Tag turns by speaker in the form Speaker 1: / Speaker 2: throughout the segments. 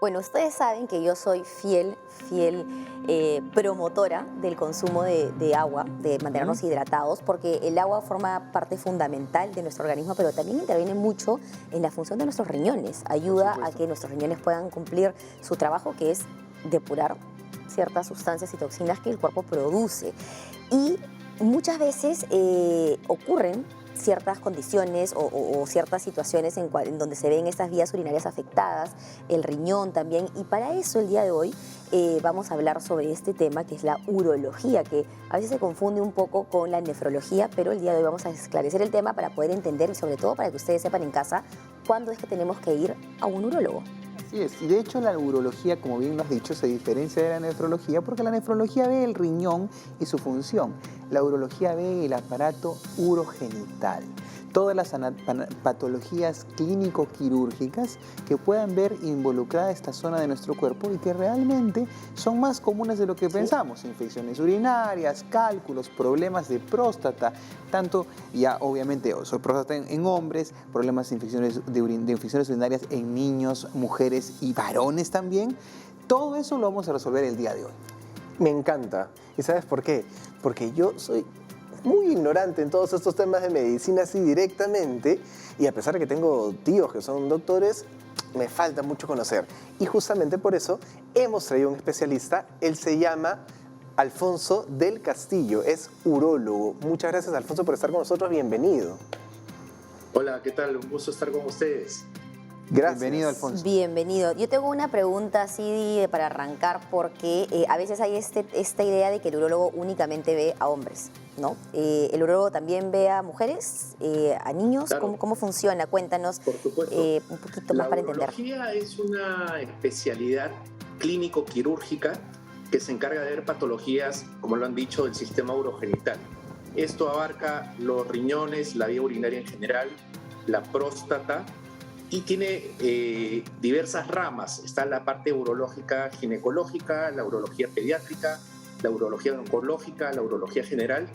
Speaker 1: Bueno, ustedes saben que yo soy fiel promotora del consumo de agua, de mantenernos hidratados, porque el agua forma parte fundamental de nuestro organismo, pero también interviene mucho en la función de nuestros riñones. Ayuda a que nuestros riñones puedan cumplir su trabajo, que es depurar ciertas sustancias y toxinas que el cuerpo produce. Y muchas veces ocurren ciertas condiciones o ciertas situaciones en donde se ven estas vías urinarias afectadas, el riñón también, y para eso el día de hoy vamos a hablar sobre este tema que es la urología, que a veces se confunde un poco con la nefrología, pero el día de hoy vamos a esclarecer el tema para poder entender y sobre todo para que ustedes sepan en casa cuándo es que tenemos que ir a un urólogo.
Speaker 2: Así es, y de hecho la urología, como bien lo has dicho, se diferencia de la nefrología porque la nefrología ve el riñón y su función. La urología ve el aparato urogenital. Todas las patologías clínico-quirúrgicas que puedan ver involucrada esta zona de nuestro cuerpo y que realmente son más comunes de lo que pensamos. Infecciones urinarias, cálculos, problemas de próstata, tanto ya obviamente próstata en hombres, problemas de infecciones urinarias en niños, mujeres y varones también. Todo eso lo vamos a resolver el día de hoy.
Speaker 3: Me encanta. ¿Y sabes por qué? Porque yo soy muy ignorante en todos estos temas de medicina así directamente, y a pesar de que tengo tíos que son doctores, me falta mucho conocer. Y justamente por eso hemos traído un especialista. Él se llama Alfonso del Castillo, es urólogo. Muchas gracias, Alfonso, por estar con nosotros. Bienvenido.
Speaker 4: Hola, ¿qué tal? Un gusto estar con ustedes.
Speaker 3: Gracias.
Speaker 2: Bienvenido, Alfonso.
Speaker 1: Bienvenido. Yo tengo una pregunta así para arrancar porque a veces hay esta idea de que el urólogo únicamente ve a hombres, ¿no? ¿El urólogo también ve a mujeres, a niños?
Speaker 4: Claro.
Speaker 1: ¿Cómo funciona? Cuéntanos
Speaker 4: Por supuesto.
Speaker 1: Un poquito más para entender.
Speaker 4: La urología es una especialidad clínico-quirúrgica que se encarga de ver patologías, como lo han dicho, del sistema urogenital. Esto abarca los riñones, la vía urinaria en general, la próstata, y tiene diversas ramas. Está la parte urológica ginecológica, la urología pediátrica, la urología oncológica, la urología general,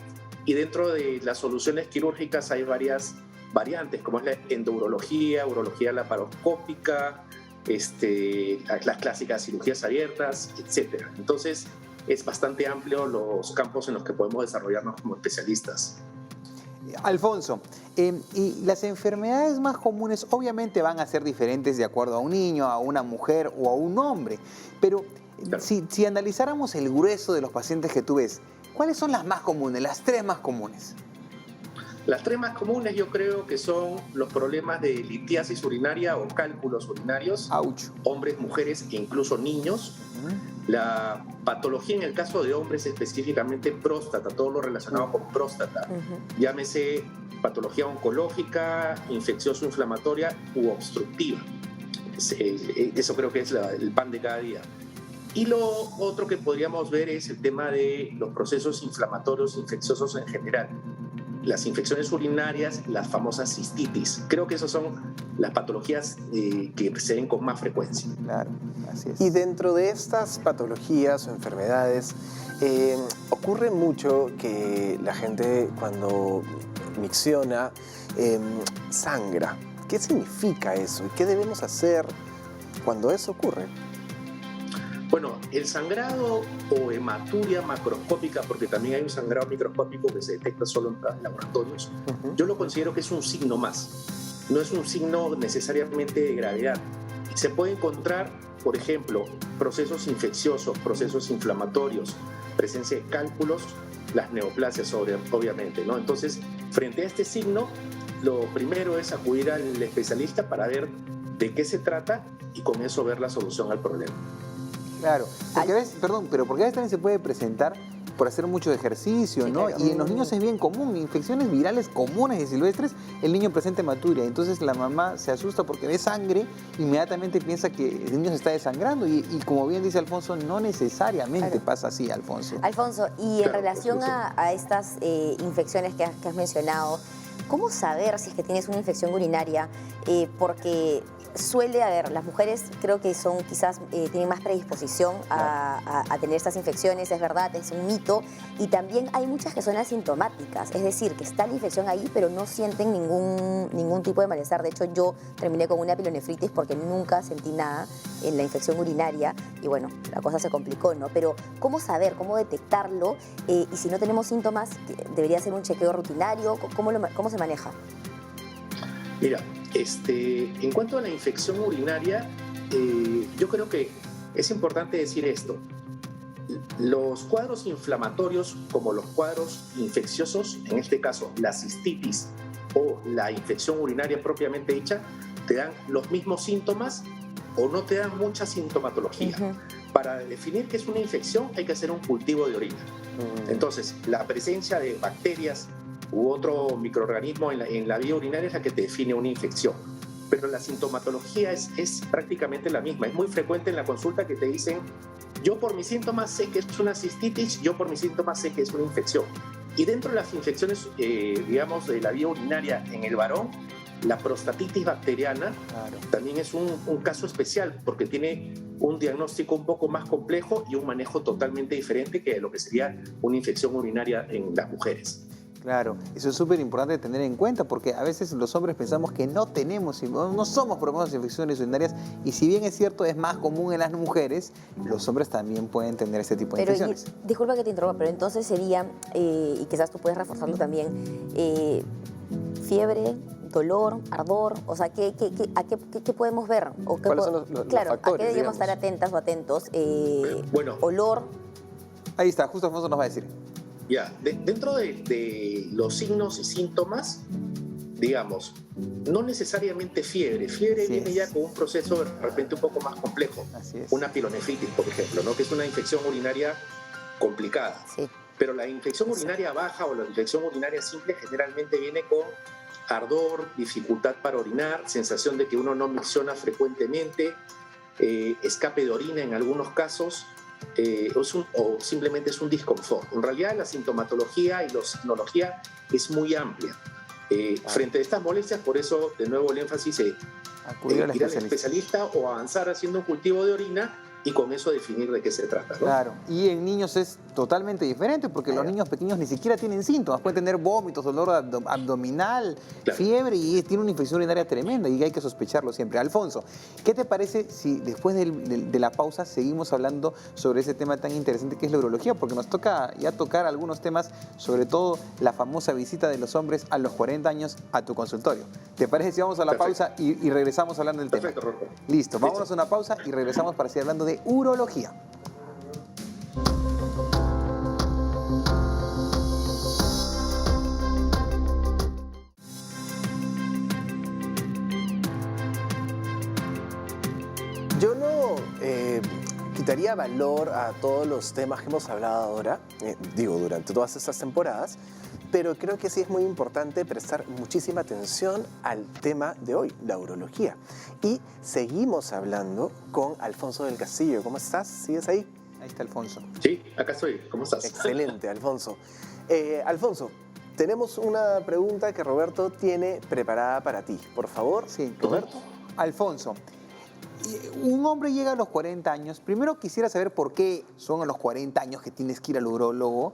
Speaker 4: y dentro de las soluciones quirúrgicas hay varias variantes, como es la endourología, urología laparoscópica, las clásicas cirugías abiertas, etc. Entonces es bastante amplio los campos en los que podemos desarrollarnos como especialistas.
Speaker 2: Alfonso, y las enfermedades más comunes obviamente van a ser diferentes de acuerdo a un niño, a una mujer o a un hombre, pero
Speaker 4: Claro.
Speaker 2: si analizáramos el grueso de los pacientes que tú ves, ¿cuáles son las más comunes, las tres más comunes?
Speaker 4: Las tres más comunes yo creo que son los problemas de litiasis urinaria o cálculos urinarios,
Speaker 2: Ouch.
Speaker 4: hombres, mujeres e incluso niños. La patología en el caso de hombres, específicamente próstata, todo lo relacionado con próstata, llámese patología oncológica, infeccioso-inflamatoria u obstructiva. Eso creo que es el pan de cada día. Y lo otro que podríamos ver es el tema de los procesos inflamatorios infecciosos en general. Las infecciones urinarias, las famosas cistitis. Creo que esas son las patologías que se ven con más frecuencia.
Speaker 2: Claro, así es.
Speaker 3: Y dentro de estas patologías o enfermedades, ocurre mucho que la gente cuando micciona sangra. ¿Qué significa eso? ¿Y qué debemos hacer cuando eso ocurre?
Speaker 4: Bueno, el sangrado o hematuria macroscópica, porque también hay un sangrado microscópico que se detecta solo en laboratorios, yo lo considero que es un signo más. No es un signo necesariamente de gravedad. Se puede encontrar, por ejemplo, procesos infecciosos, procesos inflamatorios, presencia de cálculos, las neoplasias obviamente, ¿no? Entonces, frente a este signo, lo primero es acudir al especialista para ver de qué se trata y con eso ver la solución al problema.
Speaker 2: Claro, porque a veces, perdón, pero porque a veces también se puede presentar por hacer mucho ejercicio,
Speaker 1: Sí,
Speaker 2: ¿no?
Speaker 1: claro.
Speaker 2: Y en los niños es bien común, infecciones virales comunes y silvestres, el niño presenta hematuria. Entonces la mamá se asusta porque ve sangre, inmediatamente piensa que el niño se está desangrando y como bien dice Alfonso, no necesariamente pasa así, Alfonso.
Speaker 1: Alfonso, y en
Speaker 4: Claro,
Speaker 1: relación a estas infecciones que has mencionado, ¿cómo saber si es que tienes una infección urinaria? Porque suele haber, las mujeres creo que son quizás, tienen más predisposición a tener estas infecciones, es verdad, es un mito, y también hay muchas que son asintomáticas, es decir, que está la infección ahí, pero no sienten ningún tipo de malestar. De hecho, yo terminé con una pilonefritis porque nunca sentí nada en la infección urinaria, y bueno, la cosa se complicó, ¿no? Pero, ¿cómo saber, cómo detectarlo? Y si no tenemos síntomas, ¿debería ser un chequeo rutinario? ¿Cómo se maneja?
Speaker 4: Mira, en cuanto a la infección urinaria, yo creo que es importante decir esto. Los cuadros inflamatorios, como los cuadros infecciosos, en este caso la cistitis o la infección urinaria propiamente dicha, te dan los mismos síntomas o no te dan mucha sintomatología. Para definir qué es una infección hay que hacer un cultivo de orina. Entonces, la presencia de bacterias u otro microorganismo en la vía urinaria es la que te define una infección. Pero la sintomatología es prácticamente la misma. Es muy frecuente en la consulta que te dicen, yo por mis síntomas sé que es una cistitis, yo por mis síntomas sé que es una infección. Y dentro de las infecciones, digamos, de la vía urinaria en el varón, la prostatitis bacteriana también es un caso especial porque tiene un diagnóstico un poco más complejo y un manejo totalmente diferente que lo que sería una infección urinaria en las mujeres.
Speaker 2: Claro, eso es súper importante tener en cuenta porque a veces los hombres pensamos que no somos propensos a infecciones urinarias y si bien es cierto es más común en las mujeres, los hombres también pueden tener este tipo de infecciones.
Speaker 1: Disculpa que te interrumpa, pero entonces sería, y quizás tú puedes reforzarlo también, fiebre, dolor, ardor, o sea, ¿qué podemos ver? O
Speaker 3: ¿Cuáles son los
Speaker 1: claro,
Speaker 3: factores,
Speaker 1: ¿a qué debemos
Speaker 3: digamos?
Speaker 1: estar atentas o atentos?
Speaker 4: Bueno.
Speaker 1: Olor.
Speaker 2: Ahí está, justo Alfonso nos va a decir.
Speaker 4: Ya, dentro de los signos y síntomas, digamos, no necesariamente fiebre. Fiebre viene ya con un proceso de repente un poco más complejo.
Speaker 2: Así es.
Speaker 4: Una pilonefritis, por ejemplo, ¿no? Que es una infección urinaria complicada.
Speaker 1: Sí.
Speaker 4: Pero la infección urinaria baja o la infección urinaria simple generalmente viene con ardor, dificultad para orinar, sensación de que uno no micciona frecuentemente, escape de orina en algunos casos, o simplemente es un disconfort. En realidad la sintomatología y la signología es muy amplia. Frente a estas molestias, por eso de nuevo el énfasis es ir al especialista o avanzar haciendo un cultivo de orina y con eso definir de qué se trata, ¿no?
Speaker 2: Claro, y en niños es totalmente diferente porque los niños pequeños ni siquiera tienen síntomas, pueden tener vómitos, dolor abdominal, fiebre y tiene una infección urinaria tremenda y hay que sospecharlo siempre. Alfonso, ¿qué te parece si después de la pausa seguimos hablando sobre ese tema tan interesante que es la urología? Porque nos toca ya tocar algunos temas, sobre todo la famosa visita de los hombres a los 40 años a tu consultorio. ¿Te parece si vamos a la pausa y regresamos hablando del tema?
Speaker 4: Perfecto.
Speaker 2: Listo, vámonos a una pausa y regresamos para seguir hablando de urología.
Speaker 3: Yo no quitaría valor a todos los temas que hemos hablado ahora, durante todas estas temporadas, pero creo que sí es muy importante prestar muchísima atención al tema de hoy, la urología. Y seguimos hablando con Alfonso del Castillo. ¿Cómo estás? ¿Sigues ahí?
Speaker 2: Ahí está Alfonso.
Speaker 4: Sí, acá estoy. ¿Cómo estás?
Speaker 3: Excelente, Alfonso. Alfonso, tenemos una pregunta que Roberto tiene preparada para ti. Por favor,
Speaker 2: Sí,
Speaker 3: Roberto.
Speaker 2: Alfonso, un hombre llega a los 40 años. Primero quisiera saber por qué son a los 40 años que tienes que ir al urólogo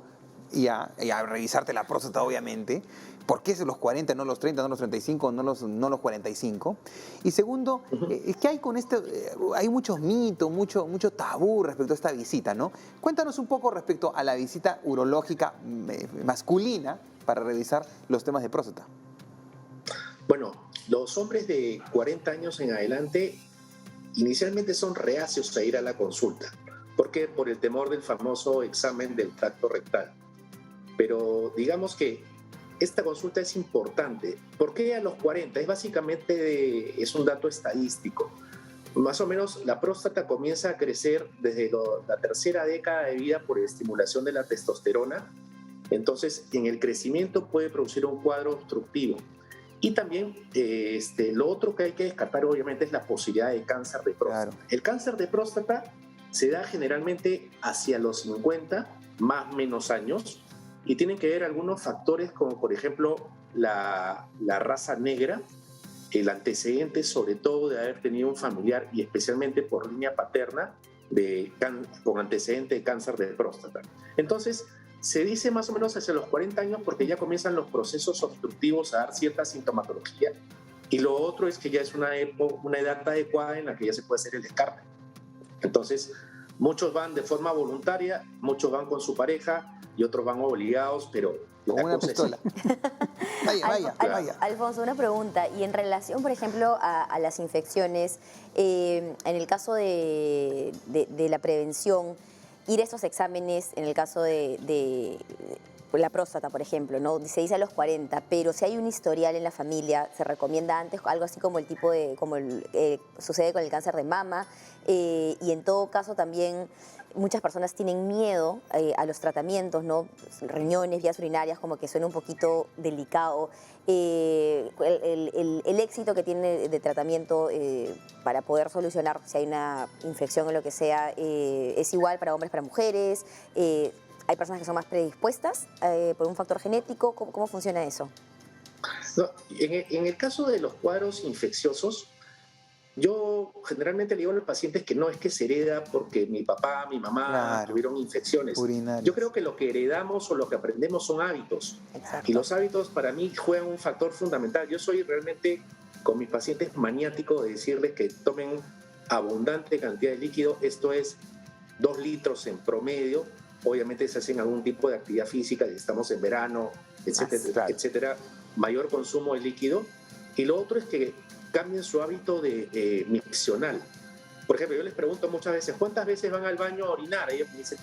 Speaker 2: y a revisarte la próstata, obviamente. ¿Por qué es los 40, no los 30, no los 35, no los 45? Y segundo, ¿qué hay con esto? Hay muchos mitos, mucho tabú respecto a esta visita, ¿no? Cuéntanos un poco respecto a la visita urológica masculina para revisar los temas de próstata.
Speaker 4: Bueno, los hombres de 40 años en adelante inicialmente son reacios a ir a la consulta. ¿Por qué? Por el temor del famoso examen del tracto rectal. Pero digamos que esta consulta es importante. ¿Por qué a los 40? Es un dato estadístico. Más o menos la próstata comienza a crecer desde la tercera década de vida por estimulación de la testosterona. Entonces, en el crecimiento puede producir un cuadro obstructivo. Y también lo otro que hay que descartar obviamente es la posibilidad de cáncer de próstata.
Speaker 2: Claro.
Speaker 4: El cáncer de próstata se da generalmente hacia los 50, más o menos años, y tienen que ver algunos factores como por ejemplo la raza negra, el antecedente, sobre todo de haber tenido un familiar, y especialmente por línea paterna, con antecedente de cáncer de próstata. Entonces, se dice más o menos hacia los 40 años porque ya comienzan los procesos obstructivos a dar cierta sintomatología, y lo otro es que ya es una edad adecuada en la que ya se puede hacer el descarte. Entonces, muchos van de forma voluntaria, muchos van con su pareja y otros van obligados, pero
Speaker 2: Con una pistola. Vaya.
Speaker 1: Alfonso, una pregunta. Y en relación, por ejemplo, a las infecciones, en el caso de la prevención, ir a estos exámenes, en el caso de la próstata, por ejemplo, ¿no? Se dice a los 40, pero si hay un historial en la familia, se recomienda antes algo así como sucede con el cáncer de mama, y en todo caso también muchas personas tienen miedo a los tratamientos, ¿no? Riñones, vías urinarias, como que suena un poquito delicado. El éxito que tiene de tratamiento para poder solucionar si hay una infección o lo que sea, es igual para hombres, para mujeres. Hay personas que son más predispuestas por un factor genético. ¿Cómo funciona eso?
Speaker 4: No, en el caso de los cuadros infecciosos, yo generalmente le digo a los pacientes que no es que se hereda porque mi papá, mi mamá tuvieron infecciones.
Speaker 2: Urinarias.
Speaker 4: Yo creo que lo que heredamos o lo que aprendemos son hábitos.
Speaker 1: Exacto.
Speaker 4: Y los hábitos para mí juegan un factor fundamental. Yo soy realmente con mis pacientes maniático de decirles que tomen abundante cantidad de líquido. Esto es 2 litros en promedio. Obviamente se hacen algún tipo de actividad física, si estamos en verano, etcétera, etcétera. Mayor consumo de líquido. Y lo otro es que cambien su hábito de miccional. Por ejemplo, yo les pregunto muchas veces, ¿cuántas veces van al baño a orinar? Ellos me dicen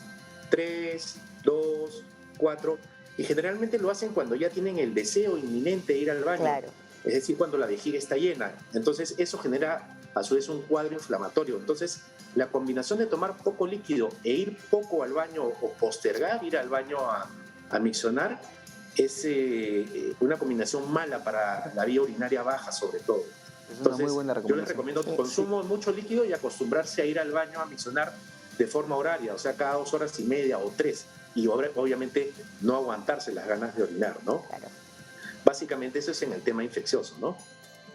Speaker 4: 3, 2, 4, y generalmente lo hacen cuando ya tienen el deseo inminente de ir al baño. Claro. Es decir, cuando la vejiga está llena. Entonces, eso genera a su vez un cuadro inflamatorio. Entonces, la combinación de tomar poco líquido e ir poco al baño o postergar ir al baño a miccionar es una combinación mala para la vía urinaria baja, sobre todo. Entonces, yo les recomiendo que consuman mucho líquido y acostumbrarse a ir al baño a miccionar de forma horaria, o sea, cada 2 horas y media o 3, y obviamente no aguantarse las ganas de orinar, ¿no? Claro. Básicamente eso es en el tema infeccioso, ¿no?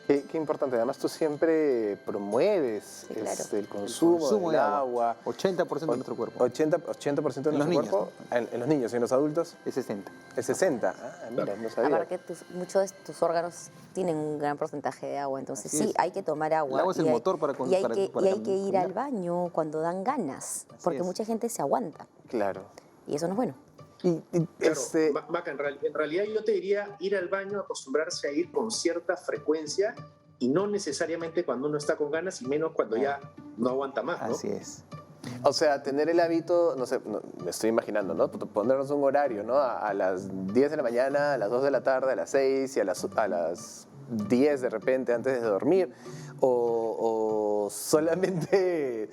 Speaker 3: Qué importante. Además, tú siempre promueves el consumo del agua.
Speaker 2: 80% de nuestro cuerpo.
Speaker 3: 80% de nuestro cuerpo. En los niños y en los adultos.
Speaker 2: Es 60.
Speaker 3: Es 60. Ah, mira, no sabía.
Speaker 1: Aparte que muchos de tus órganos tienen un gran porcentaje de agua, entonces sí, hay que tomar agua.
Speaker 2: El agua es el motor para
Speaker 1: y hay que ir al baño cuando dan ganas, porque mucha gente se aguanta.
Speaker 3: Claro.
Speaker 1: Y eso no es bueno.
Speaker 4: Claro, Maca, en realidad yo te diría ir al baño, acostumbrarse a ir con cierta frecuencia y no necesariamente cuando uno está con ganas y menos cuando ya no aguanta más, ¿no?
Speaker 2: Así es.
Speaker 3: O sea, tener el hábito, no sé, me estoy imaginando, ¿no? Ponernos un horario, ¿no? A las 10 de la mañana, a las 2 de la tarde, a las 6 y a las 10 de repente antes de dormir. O solamente...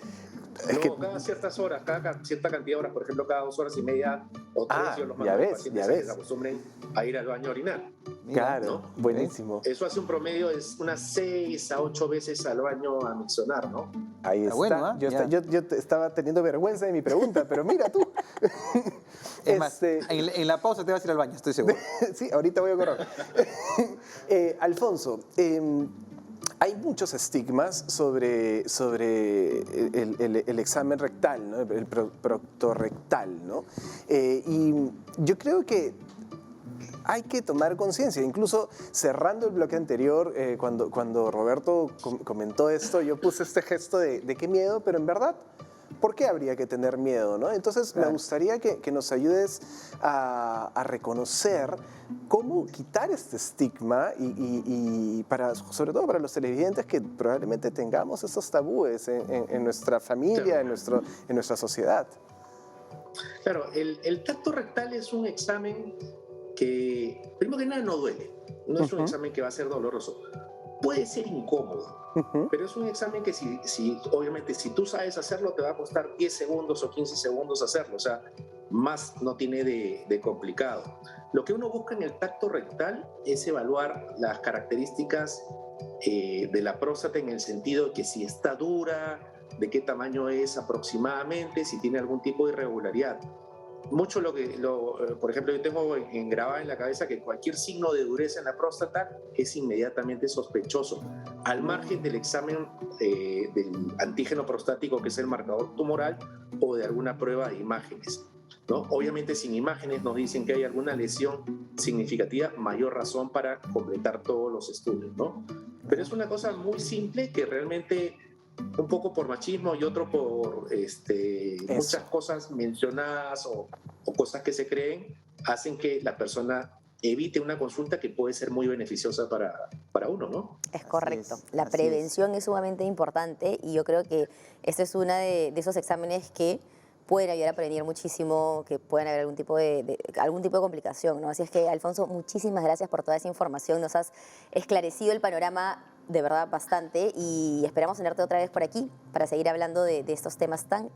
Speaker 4: No, cada ciertas horas, cada cierta cantidad de horas, por ejemplo, cada 2 horas y media o 3, yo los mando a los pacientes que se acostumbren a ir al baño a orinar.
Speaker 3: Claro,
Speaker 4: ¿no?
Speaker 3: Buenísimo.
Speaker 4: Eso hace un promedio de unas 6 a 8 veces al baño a miccionar, ¿no?
Speaker 3: Ahí está. Bueno, yo estaba teniendo vergüenza de mi pregunta, pero mira tú.
Speaker 2: Es más, en la pausa te vas a ir al baño, estoy seguro.
Speaker 3: Sí, ahorita voy a correr. Alfonso, hay muchos estigmas sobre el examen rectal, ¿no? El proctorrectal, ¿no? Y yo creo que hay que tomar conciencia. Incluso cerrando el bloque anterior, cuando Roberto comentó esto, yo puse este gesto de qué miedo, pero en verdad, ¿por qué habría que tener miedo, no? Entonces, me gustaría que nos ayudes a reconocer cómo quitar este estigma y sobre todo para los televidentes que probablemente tengamos esos tabúes en nuestra familia, en nuestra sociedad.
Speaker 4: Claro, el tacto rectal es un examen que, primero que nada, no duele. No es un examen que va a ser doloroso. Puede ser incómodo, pero es un examen que obviamente si tú sabes hacerlo te va a costar 10 segundos o 15 segundos hacerlo, o sea, más no tiene de complicado. Lo que uno busca en el tacto rectal es evaluar las características de la próstata en el sentido de que si está dura, de qué tamaño es aproximadamente, si tiene algún tipo de irregularidad. mucho por ejemplo, yo tengo grabado en la cabeza que cualquier signo de dureza en la próstata es inmediatamente sospechoso, al margen del examen del antígeno prostático, que es el marcador tumoral, o de alguna prueba de imágenes, ¿no? Obviamente, sin imágenes nos dicen que hay alguna lesión significativa, mayor razón para completar todos los estudios, ¿no? Pero es una cosa muy simple que realmente, un poco por machismo y otro por muchas cosas mencionadas o cosas que se creen, hacen que la persona evite una consulta que puede ser muy beneficiosa para uno, ¿no?
Speaker 1: Es correcto. La prevención es sumamente importante y yo creo que este es uno de esos exámenes que pueden ayudar a prevenir muchísimo, que pueden haber algún tipo de complicación, ¿no? Así es que, Alfonso, muchísimas gracias por toda esa información. Nos has esclarecido el panorama de verdad bastante y esperamos tenerte otra vez por aquí para seguir hablando de estos temas tan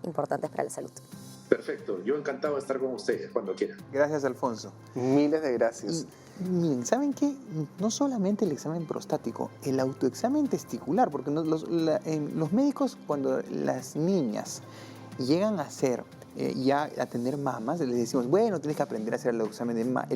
Speaker 1: importantes para la salud.
Speaker 4: Perfecto, yo encantado de estar con ustedes cuando quieran.
Speaker 2: Gracias, Alfonso.
Speaker 3: Miles de gracias.
Speaker 2: Y miren, ¿saben qué? No solamente el examen prostático, el autoexamen testicular, porque los médicos, cuando las niñas llegan a ya a tener mamas, les decimos, bueno, tienes que aprender a hacer el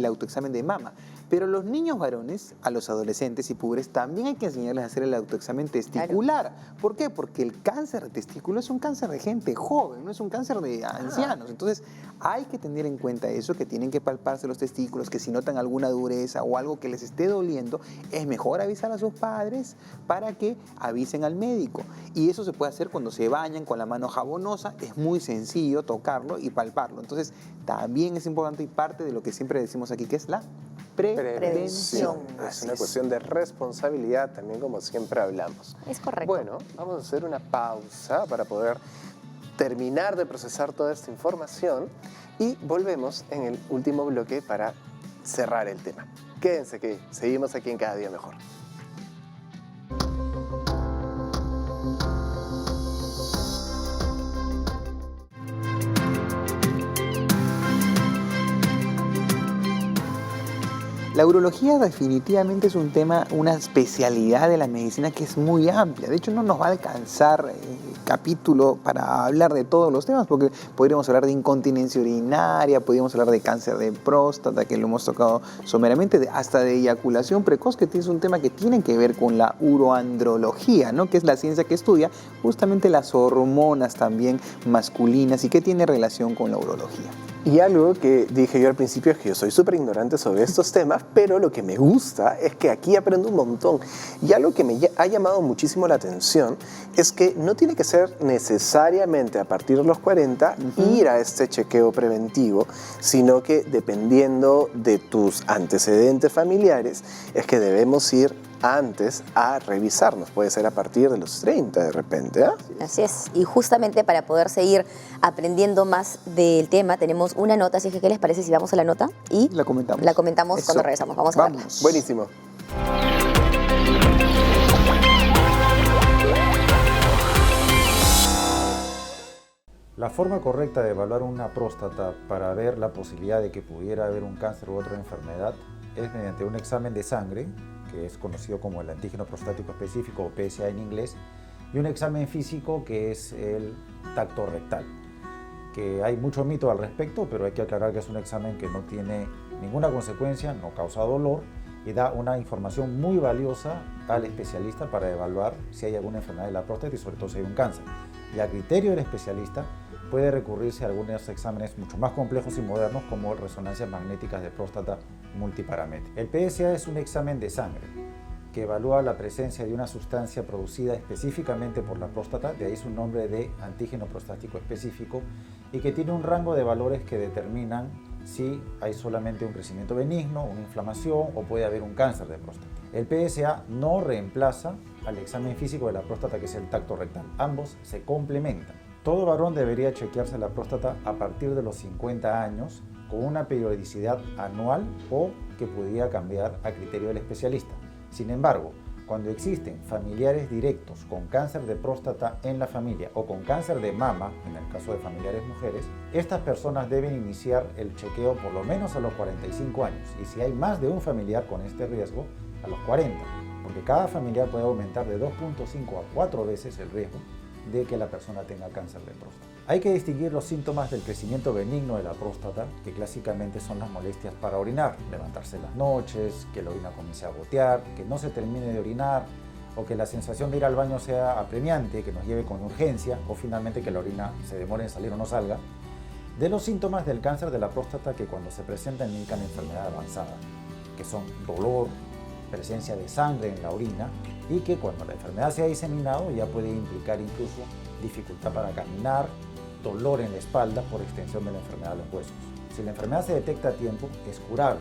Speaker 2: autoexamen de mama. Pero los niños varones, a los adolescentes y pobres, también hay que enseñarles a hacer el autoexamen testicular. Claro. ¿Por qué? Porque el cáncer de testículo es un cáncer de gente joven, no es un cáncer de ancianos. Entonces, hay que tener en cuenta eso, que tienen que palparse los testículos, que si notan alguna dureza o algo que les esté doliendo, es mejor avisar a sus padres para que avisen al médico. Y eso se puede hacer cuando se bañan con la mano jabonosa, es muy sencillo tocarlo y palparlo. Entonces, también es importante y parte de lo que siempre decimos aquí, que es la prevención.
Speaker 3: Es una cuestión de responsabilidad también, como siempre hablamos.
Speaker 1: Es correcto.
Speaker 3: Bueno, vamos a hacer una pausa para poder terminar de procesar toda esta información y volvemos en el último bloque para cerrar el tema. Quédense que seguimos aquí en Cada Día Mejor.
Speaker 2: La urología definitivamente es un tema, una especialidad de la medicina que es muy amplia. De hecho, no nos va a alcanzar capítulo para hablar de todos los temas, porque podríamos hablar de incontinencia urinaria, podríamos hablar de cáncer de próstata, que lo hemos tocado someramente, hasta de eyaculación precoz, que es un tema que tiene que ver con la uroandrología, ¿no? Que es la ciencia que estudia justamente las hormonas también masculinas y que tiene relación con la urología.
Speaker 3: Y algo que dije yo al principio es que yo soy súper ignorante sobre estos temas, pero lo que me gusta es que aquí aprendo un montón. Y algo que me ha llamado muchísimo la atención es que no tiene que ser necesariamente a partir de los 40 ir a este chequeo preventivo, sino que dependiendo de tus antecedentes familiares es que debemos ir antes a revisarnos. Puede ser a partir de los 30 de repente, ¿eh?
Speaker 1: Así es. Y justamente para poder seguir aprendiendo más del tema, tenemos una nota. Así que, ¿qué les parece si vamos a la nota? Y
Speaker 2: la comentamos.
Speaker 1: La comentamos cuando regresamos. Vamos a verla.
Speaker 3: Buenísimo.
Speaker 5: La forma correcta de evaluar una próstata para ver la posibilidad de que pudiera haber un cáncer u otra enfermedad es mediante un examen de sangre, que es conocido como el antígeno prostático específico o PSA en inglés, y un examen físico que es el tacto rectal, que hay mucho mito al respecto, pero hay que aclarar que es un examen que no tiene ninguna consecuencia, no causa dolor y da una información muy valiosa al especialista para evaluar si hay alguna enfermedad de la próstata y sobre todo si hay un cáncer. Y a criterio del especialista puede recurrirse a algunos exámenes mucho más complejos y modernos como resonancias magnéticas de próstata multiparamétrica. El PSA es un examen de sangre que evalúa la presencia de una sustancia producida específicamente por la próstata, de ahí su nombre de antígeno prostático específico, y que tiene un rango de valores que determinan si hay solamente un crecimiento benigno, una inflamación o puede haber un cáncer de próstata. El PSA no reemplaza al examen físico de la próstata, que es el tacto rectal. Ambos se complementan. Todo varón debería chequearse la próstata a partir de los 50 años con una periodicidad anual o que pudiera cambiar a criterio del especialista. Sin embargo, cuando existen familiares directos con cáncer de próstata en la familia o con cáncer de mama, en el caso de familiares mujeres, estas personas deben iniciar el chequeo por lo menos a los 45 años y si hay más de un familiar con este riesgo, a los 40, porque cada familiar puede aumentar de 2.5 a 4 veces el riesgo de que la persona tenga cáncer de próstata. Hay que distinguir los síntomas del crecimiento benigno de la próstata, que clásicamente son las molestias para orinar, levantarse en las noches, que la orina comience a gotear, que no se termine de orinar, o que la sensación de ir al baño sea apremiante, que nos lleve con urgencia, o finalmente que la orina se demore en salir o no salga. De los síntomas del cáncer de la próstata que cuando se presentan indican enfermedad avanzada, que son dolor, presencia de sangre en la orina, y que cuando la enfermedad se ha diseminado ya puede implicar incluso dificultad para caminar, dolor en la espalda por extensión de la enfermedad de los huesos. Si la enfermedad se detecta a tiempo, es curable.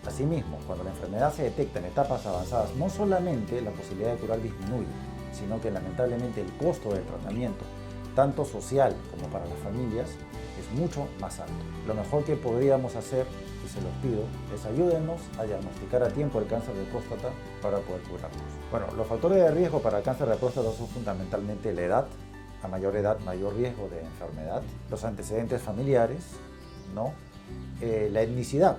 Speaker 5: Asimismo, cuando la enfermedad se detecta en etapas avanzadas, no solamente la posibilidad de curar disminuye, sino que lamentablemente el costo del tratamiento, tanto social como para las familias, es mucho más alto. Lo mejor que podríamos hacer, y se los pido, es ayúdennos a diagnosticar a tiempo el cáncer de próstata para poder curarnos. Bueno, los factores de riesgo para el cáncer de próstata son fundamentalmente la edad. A mayor edad, mayor riesgo de enfermedad, los antecedentes familiares, ¿no? La etnicidad.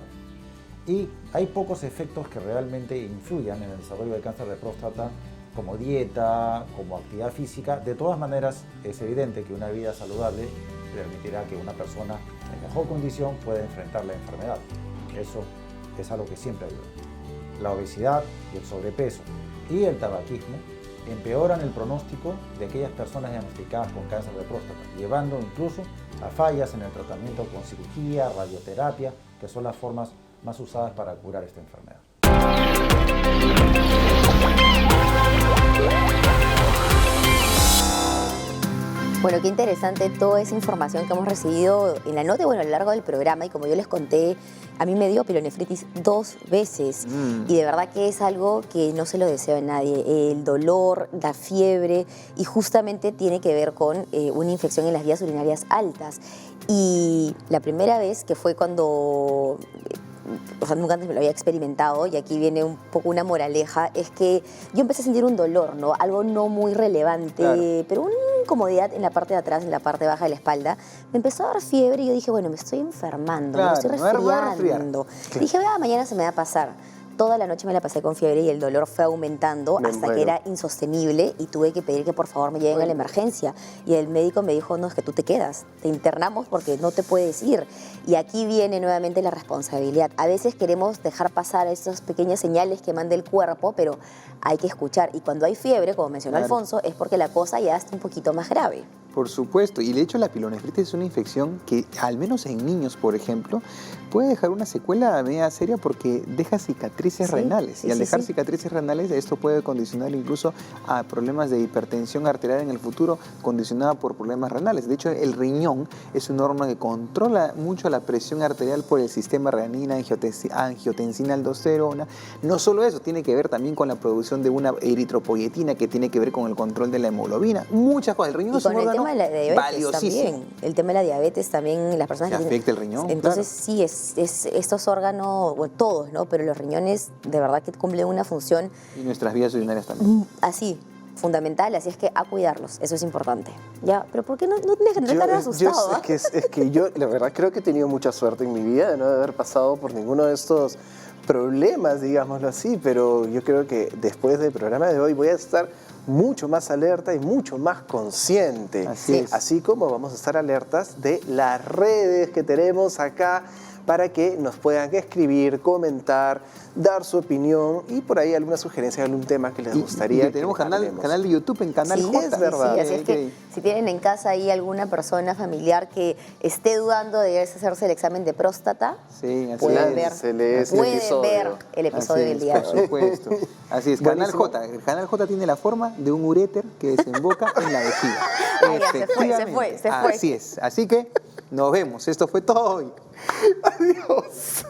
Speaker 5: Y hay pocos efectos que realmente influyan en el desarrollo del cáncer de próstata, como dieta, como actividad física. De todas maneras, es evidente que una vida saludable permitirá que una persona en mejor condición pueda enfrentar la enfermedad. Eso es algo que siempre ayuda. La obesidad y el sobrepeso y el tabaquismo empeoran el pronóstico de aquellas personas diagnosticadas con cáncer de próstata, llevando incluso a fallas en el tratamiento con cirugía, radioterapia, que son las formas más usadas para curar esta enfermedad.
Speaker 1: Bueno, qué interesante toda esa información que hemos recibido en la nota, bueno, a lo largo del programa, y como yo les conté, a mí me dio pielonefritis 2 veces y de verdad que es algo que no se lo deseo a nadie. El dolor, la fiebre, y justamente tiene que ver con una infección en las vías urinarias altas. Y la primera vez, que fue cuando, o sea, nunca antes me lo había experimentado, y aquí viene un poco una moraleja, es que yo empecé a sentir un dolor, ¿no? Algo no muy relevante, claro, pero una incomodidad en la parte de atrás, en la parte baja de la espalda. Me empezó a dar fiebre y yo dije, bueno, me estoy enfermando, claro, me estoy resfriando. Claro. Dije, mañana se me va a pasar. Toda la noche me la pasé con fiebre y el dolor fue aumentando hasta que era insostenible y tuve que pedir que por favor me lleven a la emergencia. Y el médico me dijo, no, es que tú te quedas, te internamos porque no te puedes ir. Y aquí viene nuevamente la responsabilidad. A veces queremos dejar pasar esas pequeñas señales que manda el cuerpo, pero hay que escuchar. Y cuando hay fiebre, como mencionó Alfonso, es porque la cosa ya está un poquito más grave.
Speaker 2: Por supuesto, y de hecho la pielonefritis es una infección que, al menos en niños, por ejemplo, puede dejar una secuela media seria porque deja cicatrices renales. Y al dejar cicatrices renales, esto puede condicionar incluso a problemas de hipertensión arterial en el futuro, condicionada por problemas renales. De hecho, el riñón es un órgano que controla mucho la presión arterial por el sistema renina, angiotensina, aldosterona. No solo eso, tiene que ver también con la producción de una eritropoyetina que tiene que ver con el control de la hemoglobina. Muchas cosas. El riñón es un órgano valiosísimo.
Speaker 1: También, el tema de la diabetes también, las personas
Speaker 2: que afecta el riñón.
Speaker 1: Entonces sí, estos órganos, bueno, todos, ¿no? Pero los riñones de verdad que cumplen una función.
Speaker 2: Y nuestras vías urinarias también.
Speaker 1: Así, fundamental, así es que a cuidarlos, eso es importante. Ya, pero ¿por qué no tienes que estar asustado?
Speaker 3: Es que yo, la verdad, creo que he tenido mucha suerte en mi vida de no haber pasado por ninguno de estos problemas, digámoslo así, pero yo creo que después del programa de hoy voy a estar mucho más alerta y mucho más consciente. Así como vamos a estar alertas de las redes que tenemos acá para que nos puedan escribir, comentar, dar su opinión y por ahí alguna sugerencia de algún tema que les gustaría.
Speaker 2: Y tenemos canal de YouTube en Canal J.
Speaker 3: Es verdad.
Speaker 1: Sí, así es que si tienen en casa ahí alguna persona familiar que esté dudando de hacerse el examen de próstata, pueden ver el episodio del día.
Speaker 2: Por supuesto. Así es, Canal J. El Canal J tiene la forma de un uréter que desemboca en la vejiga.
Speaker 1: Se fue.
Speaker 2: Así es. Así que nos vemos. Esto fue todo hoy.
Speaker 3: Adiós.